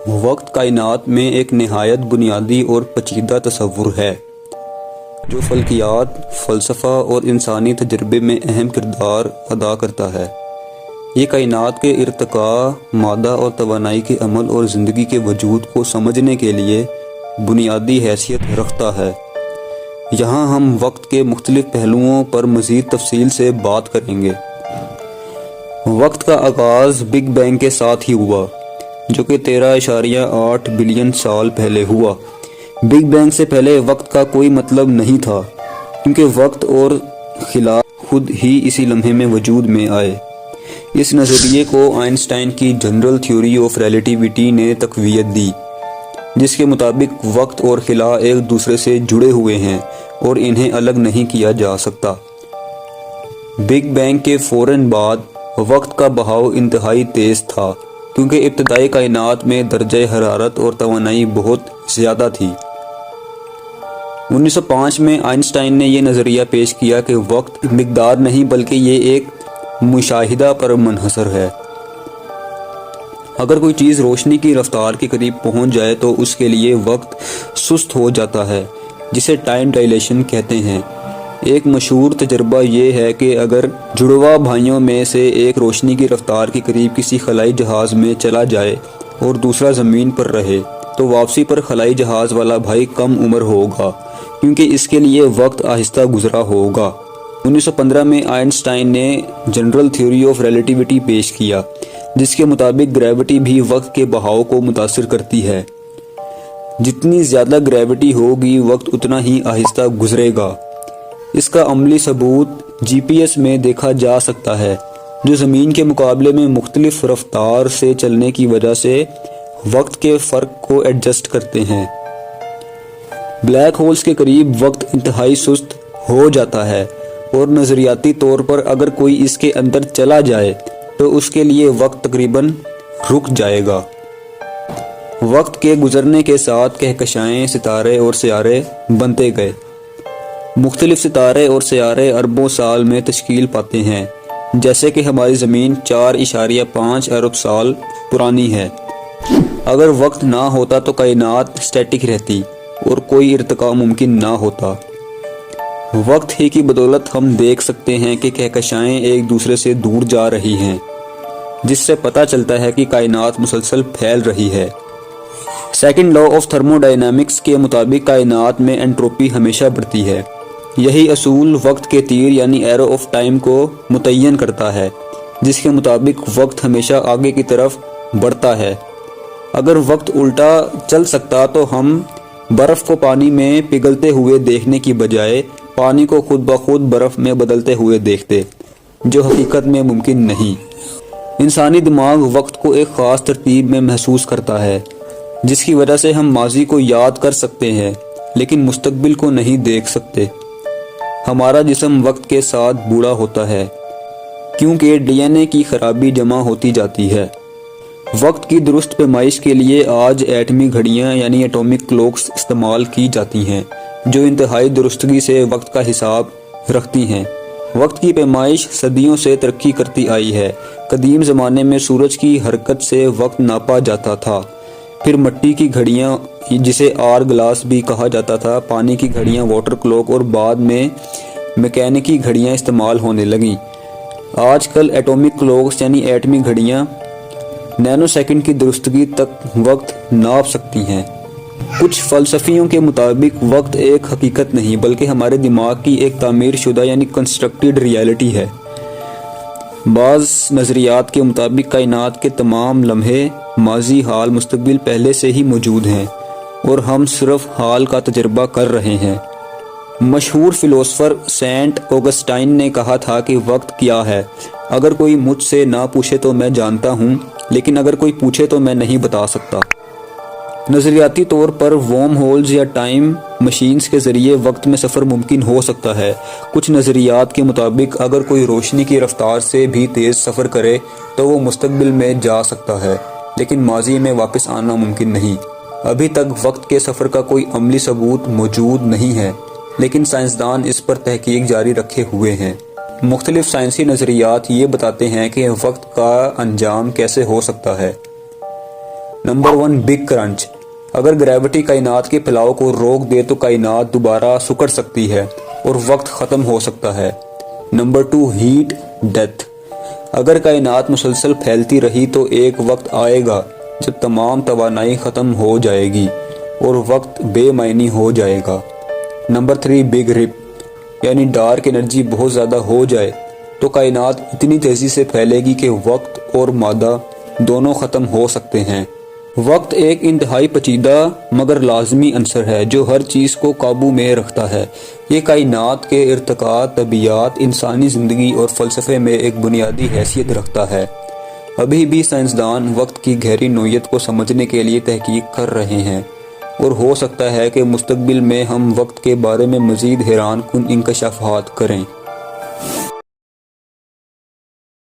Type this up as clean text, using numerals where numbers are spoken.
وقت کائنات میں ایک نہایت بنیادی اور پیچیدہ تصور ہے جو فلکیات، فلسفہ اور انسانی تجربے میں اہم کردار ادا کرتا ہے۔ یہ کائنات کے ارتقاء، مادہ اور توانائی کے عمل اور زندگی کے وجود کو سمجھنے کے لیے بنیادی حیثیت رکھتا ہے۔ یہاں ہم وقت کے مختلف پہلوؤں پر مزید تفصیل سے بات کریں گے۔ وقت کا آغاز بگ بینگ کے ساتھ ہی ہوا، جو کہ 13.8 بلین سال پہلے ہوا۔ بگ بینگ سے پہلے وقت کا کوئی مطلب نہیں تھا، کیونکہ وقت اور خلا خود ہی اسی لمحے میں وجود میں آئے۔ اس نظریے کو آئنسٹائن کی جنرل تھیوری آف ریلیٹیوٹی نے تقویت دی، جس کے مطابق وقت اور خلا ایک دوسرے سے جڑے ہوئے ہیں اور انہیں الگ نہیں کیا جا سکتا۔ بگ بینگ کے فوراً بعد وقت کا بہاؤ انتہائی تیز تھا، کیونکہ ابتدائی کائنات میں درجہ حرارت اور توانائی بہت زیادہ تھی۔ 1905 میں آئنسٹائن نے یہ نظریہ پیش کیا کہ وقت مقدار نہیں بلکہ یہ ایک مشاہدہ پر منحصر ہے۔ اگر کوئی چیز روشنی کی رفتار کے قریب پہنچ جائے تو اس کے لیے وقت سست ہو جاتا ہے، جسے ٹائم ڈائلیشن کہتے ہیں۔ ایک مشہور تجربہ یہ ہے کہ اگر جڑواں بھائیوں میں سے ایک روشنی کی رفتار کے قریب کسی خلائی جہاز میں چلا جائے اور دوسرا زمین پر رہے تو واپسی پر خلائی جہاز والا بھائی کم عمر ہوگا، کیونکہ اس کے لیے وقت آہستہ گزرا ہوگا۔ 1915 میں آئنسٹائن نے جنرل تھیوری آف ریلیٹیوٹی پیش کیا، جس کے مطابق گریوٹی بھی وقت کے بہاؤ کو متاثر کرتی ہے۔ جتنی زیادہ گریوٹی ہوگی وقت اتنا ہی آہستہ گزرے گا۔ اس کا عملی ثبوت جی پی ایس میں دیکھا جا سکتا ہے، جو زمین کے مقابلے میں مختلف رفتار سے چلنے کی وجہ سے وقت کے فرق کو ایڈجسٹ کرتے ہیں۔ بلیک ہولز کے قریب وقت انتہائی سست ہو جاتا ہے اور نظریاتی طور پر اگر کوئی اس کے اندر چلا جائے تو اس کے لیے وقت تقریباً رک جائے گا۔ وقت کے گزرنے کے ساتھ کہکشائیں، ستارے اور سیارے بنتے گئے۔ مختلف ستارے اور سیارے اربوں سال میں تشکیل پاتے ہیں، جیسے کہ ہماری زمین 4.5 ارب سال پرانی ہے۔ اگر وقت نہ ہوتا تو کائنات اسٹیٹک رہتی اور کوئی ارتقاء ممکن نہ ہوتا۔ وقت ہی کی بدولت ہم دیکھ سکتے ہیں کہ کہکشائیں ایک دوسرے سے دور جا رہی ہیں، جس سے پتہ چلتا ہے کہ کائنات مسلسل پھیل رہی ہے۔ Second law of thermo dynamics کے مطابق کائنات میں انٹروپی ہمیشہ بڑھتی ہے۔ یہی اصول وقت کے تیر یعنی ایرو آف ٹائم کو متعین کرتا ہے، جس کے مطابق وقت ہمیشہ آگے کی طرف بڑھتا ہے۔ اگر وقت الٹا چل سکتا تو ہم برف کو پانی میں پگھلتے ہوئے دیکھنے کی بجائے پانی کو خود بخود برف میں بدلتے ہوئے دیکھتے، جو حقیقت میں ممکن نہیں۔ انسانی دماغ وقت کو ایک خاص ترتیب میں محسوس کرتا ہے، جس کی وجہ سے ہم ماضی کو یاد کر سکتے ہیں لیکن مستقبل کو نہیں دیکھ سکتے۔ ہمارا جسم وقت کے ساتھ بوڑھا ہوتا ہے، کیونکہ ڈی این اے کی خرابی جمع ہوتی جاتی ہے۔ وقت کی درست پیمائش کے لیے آج ایٹمی گھڑیاں یعنی ایٹومک کلوکس استعمال کی جاتی ہیں، جو انتہائی درستگی سے وقت کا حساب رکھتی ہیں۔ وقت کی پیمائش صدیوں سے ترقی کرتی آئی ہے۔ قدیم زمانے میں سورج کی حرکت سے وقت ناپا جاتا تھا، پھر مٹی کی گھڑیاں جسے آر گلاس بھی کہا جاتا تھا، پانی کی گھڑیاں واٹر کلوک اور بعد میں میکینکی گھڑیاں استعمال ہونے لگیں۔ آج کل ایٹومک کلوکس یعنی ایٹمی گھڑیاں نینو سیکنڈ کی درستگی تک وقت ناپ سکتی ہیں۔ کچھ فلسفیوں کے مطابق وقت ایک حقیقت نہیں بلکہ ہمارے دماغ کی ایک تعمیر شدہ یعنی کنسٹرکٹڈ ریالٹی ہے۔ بعض نظریات کے مطابق کائنات کے تمام لمحے، ماضی، حال، مستقبل پہلے سے ہی موجود ہیں اور ہم صرف حال کا تجربہ کر رہے ہیں۔ مشہور فلسفر سینٹ اوگسٹائن نے کہا تھا کہ وقت کیا ہے؟ اگر کوئی مجھ سے نہ پوچھے تو میں جانتا ہوں، لیکن اگر کوئی پوچھے تو میں نہیں بتا سکتا۔ نظریاتی طور پر وارم ہولز یا ٹائم مشینز کے ذریعے وقت میں سفر ممکن ہو سکتا ہے۔ کچھ نظریات کے مطابق اگر کوئی روشنی کی رفتار سے بھی تیز سفر کرے تو وہ مستقبل میں جا سکتا ہے، لیکن ماضی میں واپس آنا ممکن نہیں۔ ابھی تک وقت کے سفر کا کوئی عملی ثبوت موجود نہیں ہے، لیکن سائنسدان اس پر تحقیق جاری رکھے ہوئے ہیں۔ مختلف سائنسی نظریات یہ بتاتے ہیں کہ وقت کا انجام کیسے ہو سکتا ہے۔ نمبر 1 بگ کرنچ، اگر گریوٹی کائنات کے پھیلاؤ کو روک دے تو کائنات دوبارہ سکڑ سکتی ہے اور وقت ختم ہو سکتا ہے۔ نمبر 2 ہیٹ ڈیتھ، اگر کائنات مسلسل پھیلتی رہی تو ایک وقت آئے گا جب تمام توانائی ختم ہو جائے گی اور وقت بے معنی ہو جائے گا۔ نمبر 3 بگ رپ، یعنی ڈارک انرجی بہت زیادہ ہو جائے تو کائنات اتنی تیزی سے پھیلے گی کہ وقت اور مادہ دونوں ختم ہو سکتے ہیں۔ وقت ایک انتہائی پیچیدہ مگر لازمی عنصر ہے جو ہر چیز کو قابو میں رکھتا ہے۔ یہ کائنات کے ارتقاء، طبیعت، انسانی زندگی اور فلسفے میں ایک بنیادی حیثیت رکھتا ہے۔ ابھی بھی سائنسدان وقت کی گہری نوعیت کو سمجھنے کے لیے تحقیق کر رہے ہیں اور ہو سکتا ہے کہ مستقبل میں ہم وقت کے بارے میں مزید حیران کن انکشافات کریں۔